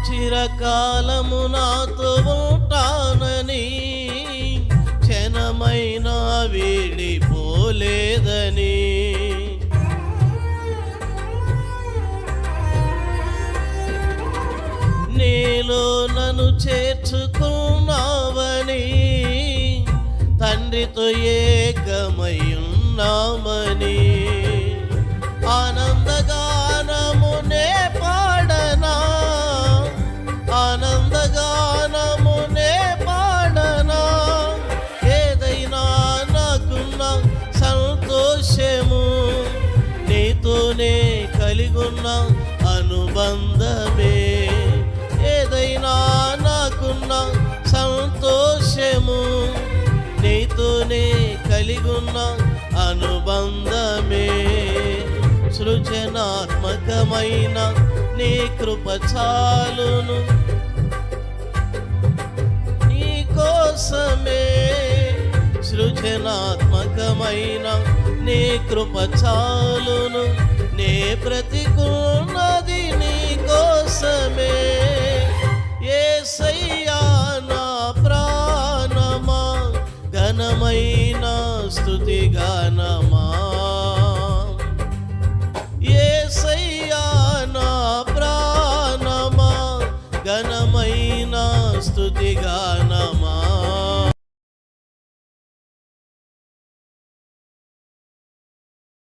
చిరకాలము నాతో ఉంటానని, క్షణమైన వీడిపోలేదని, నీలో నన్ను చేర్చుకున్నావని, తండ్రితో ఏకమై ఉన్నామని, ఆనందగానమునే పాడనా, ఆనందగానమునే పాడనా, ఏదైనా నాకున్న సంతోషము నీతోనే కలిగున్న అనుబంధమే, ఏదైనా నాకున్న సంతోషము నీతోనే కలిగున్న అనుబంధమే. సృజనాత్మకమైన నీ కృప చాలును, నీ కోసమే. సృజనాత్మకమైన నీ కృప చాలును, నే బ్రతికున్నది నీ కోసమే. యేసయ్యా నా ప్రాణమా, ఘనమైన స్తుతి గానమా,